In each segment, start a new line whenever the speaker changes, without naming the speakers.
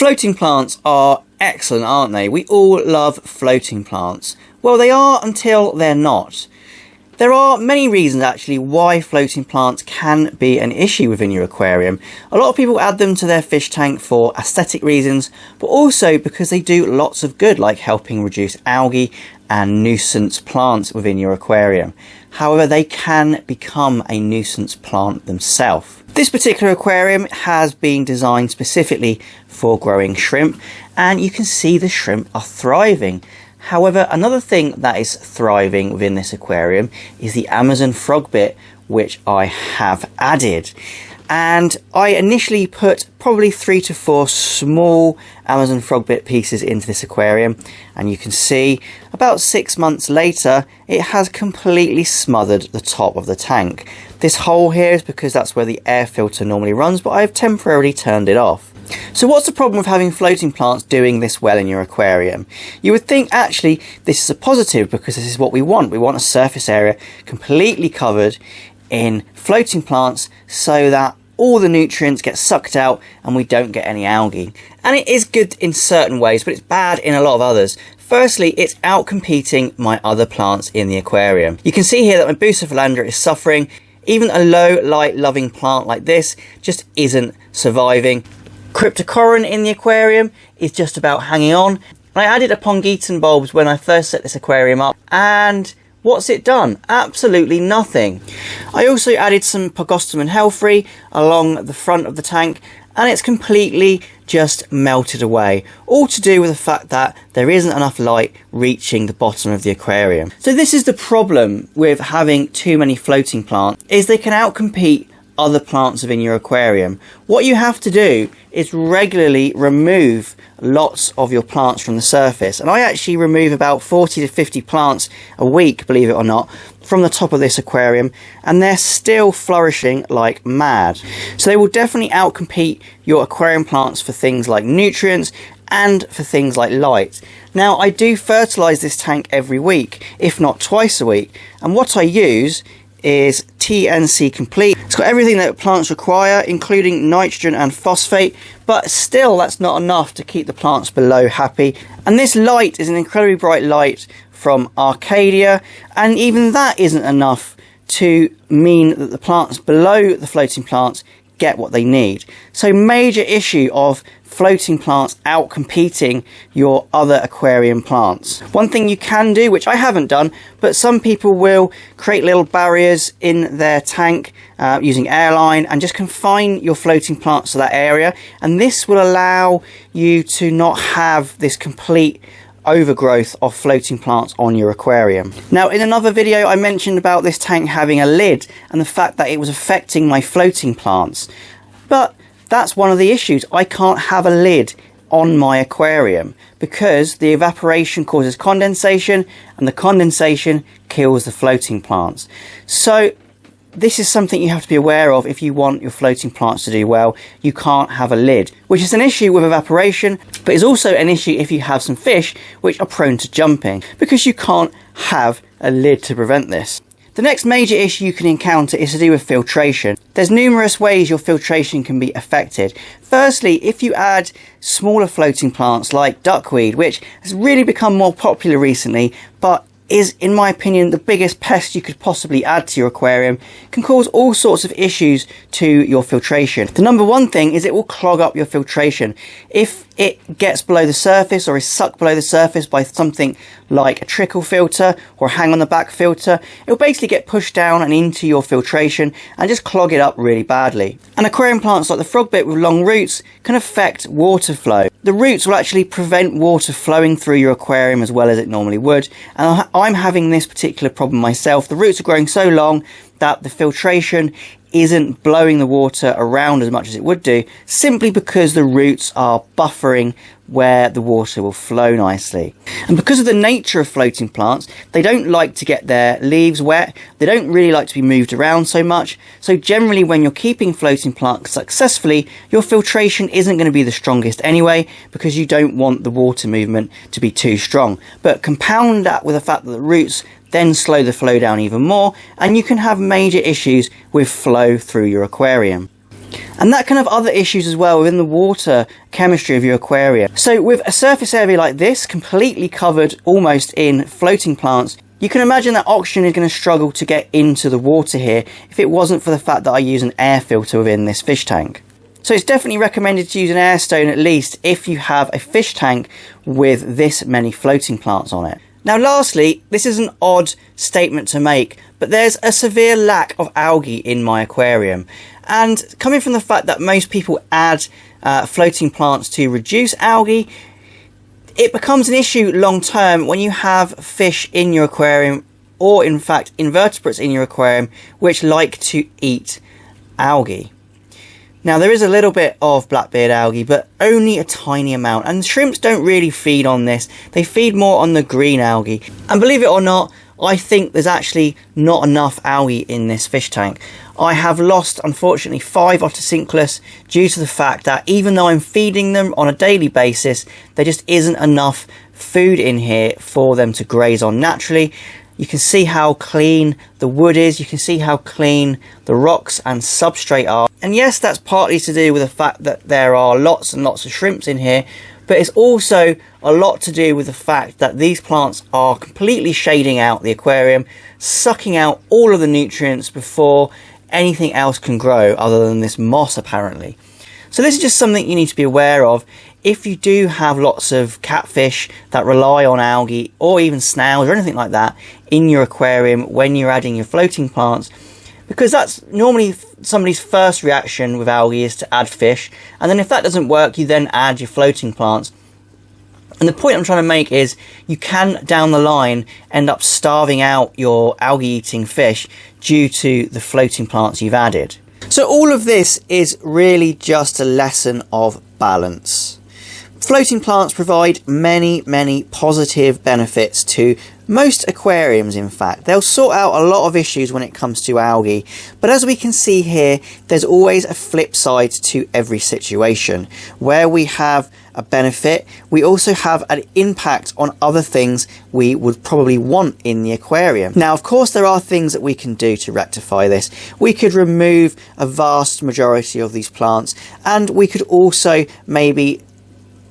Floating plants are excellent, aren't they? We all love floating plants. Well, they are until they're not. There are many reasons actually why floating plants can be an issue within your aquarium. A lot of people add them to their fish tank for aesthetic reasons, but also because they do lots of good, like helping reduce algae and nuisance plants within your aquarium. However, they can become a nuisance plant themselves. This particular aquarium has been designed specifically for growing shrimp, and you can see the shrimp are thriving. However, another thing that is thriving within this aquarium is the Amazon frogbit, which I have added. And I initially put probably 3 to 4 small Amazon frogbit pieces into this aquarium, and you can see about 6 months later it has completely smothered the top of the tank. This hole here is because that's where the air filter normally runs, but I've temporarily turned it off. So what's the problem with having floating plants doing this well in your aquarium? You would think actually this is a positive, because this is what we want. We want a surface area completely covered in floating plants so that all the nutrients get sucked out and we don't get any algae. And it is good in certain ways, but it's bad in a lot of others. Firstly, it's out-competing my other plants in the aquarium. You can see here that my Bucephalandra is suffering. Even a low light loving plant like this just isn't surviving. Cryptocorin in the aquarium is just about hanging on. I added Apongeton bulbs when I first set this aquarium up, and what's it done? Absolutely nothing. I also added some Pogostemon Hellfree along the front of the tank, and it's completely just melted away, all to do with the fact that there isn't enough light reaching the bottom of the aquarium. So this is the problem with having too many floating plants, is they can outcompete other plants within your aquarium. What you have to do is regularly remove lots of your plants from the surface, and I actually remove about 40 to 50 plants a week, believe it or not, from the top of this aquarium, and they're still flourishing like mad. So they will definitely outcompete your aquarium plants for things like nutrients and for things like light. Now, I do fertilize this tank every week, if not twice a week, and what I use is TNC Complete. It's got everything that plants require, including nitrogen and phosphate, but still that's not enough to keep the plants below happy. And this light is an incredibly bright light from Arcadia, and even that isn't enough to mean that the plants below the floating plants get what they need. So major issue of floating plants out competing your other aquarium plants. One thing you can do, which I haven't done, but some people will create little barriers in their tank using airline and just confine your floating plants to that area, and this will allow you to not have this complete overgrowth of floating plants on your aquarium. Now, in another video I mentioned about this tank having a lid and the fact that it was affecting my floating plants, but that's one of the issues. I can't have a lid on my aquarium because the evaporation causes condensation, and the condensation kills the floating plants. So this is something you have to be aware of if you want your floating plants to do well. You can't have a lid, which is an issue with evaporation, but is also an issue if you have some fish which are prone to jumping, because you can't have a lid to prevent this. The next major issue you can encounter is to do with filtration. There's numerous ways your filtration can be affected. Firstly, if you add smaller floating plants like duckweed, which has really become more popular recently, but is, in my opinion, the biggest pest you could possibly add to your aquarium, can cause all sorts of issues to your filtration. The number one thing is it will clog up your filtration. If it gets below the surface or is sucked below the surface by something like a trickle filter or a hang on the back filter, it will basically get pushed down and into your filtration and just clog it up really badly. And aquarium plants like the frogbit with long roots can affect water flow. The roots will actually prevent water flowing through your aquarium as well as it normally would, and I'm having this particular problem myself. The roots are growing so long that the filtration isn't blowing the water around as much as it would do, simply because the roots are buffering where the water will flow nicely. And because of the nature of floating plants, they don't like to get their leaves wet, they don't really like to be moved around so much, so generally when you're keeping floating plants successfully, your filtration isn't going to be the strongest anyway, because you don't want the water movement to be too strong. But compound that with the fact that the roots then slow the flow down even more, and you can have major issues with flow through your aquarium. And that can have other issues as well within the water chemistry of your aquarium. So with a surface area like this, completely covered almost in floating plants, you can imagine that oxygen is going to struggle to get into the water here if it wasn't for the fact that I use an air filter within this fish tank. So it's definitely recommended to use an air stone at least if you have a fish tank with this many floating plants on it. Now lastly, this is an odd statement to make, but there's a severe lack of algae in my aquarium. And coming from the fact that most people add floating plants to reduce algae, it becomes an issue long term when you have fish in your aquarium, or in fact invertebrates in your aquarium, which like to eat algae. Now there is a little bit of blackbeard algae, but only a tiny amount, and shrimps don't really feed on this. They feed more on the green algae, and believe it or not, I think there's actually not enough algae in this fish tank. I have lost, unfortunately, 5 ottocinclus due to the fact that even though I'm feeding them on a daily basis, there just isn't enough food in here for them to graze on naturally. You can see how clean the wood is, you can see how clean the rocks and substrate are. And yes, that's partly to do with the fact that there are lots and lots of shrimps in here, but it's also a lot to do with the fact that these plants are completely shading out the aquarium, sucking out all of the nutrients before anything else can grow other than this moss apparently. So this is just something you need to be aware of if you do have lots of catfish that rely on algae, or even snails or anything like that in your aquarium when you're adding your floating plants, because that's normally somebody's first reaction with algae is to add fish, and then if that doesn't work, you then add your floating plants. And the point I'm trying to make is you can, down the line, end up starving out your algae eating fish due to the floating plants you've added. So all of this is really just a lesson of balance. Floating plants provide many positive benefits to most aquariums. In fact, they'll sort out a lot of issues when it comes to algae, but as we can see here, there's always a flip side to every situation. Where we have a benefit, we also have an impact on other things we would probably want in the aquarium. Now of course there are things that we can do to rectify this. We could remove a vast majority of these plants, and we could also maybe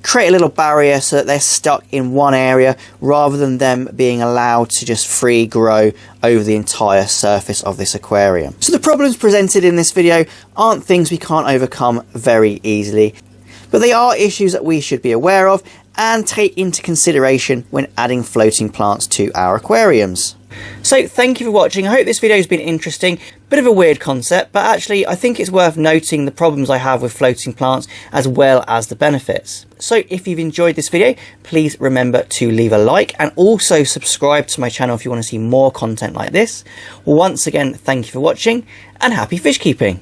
create a little barrier so that they're stuck in one area rather than them being allowed to just free grow over the entire surface of this aquarium. So the problems presented in this video aren't things we can't overcome very easily, but they are issues that we should be aware of and take into consideration when adding floating plants to our aquariums. So thank you for watching. I hope this video has been interesting. Bit of a weird concept, but actually I think it's worth noting the problems I have with floating plants as well as the benefits. So if you've enjoyed this video, please remember to leave a like and also subscribe to my channel if you want to see more content like this. Once again, thank you for watching and happy fish keeping.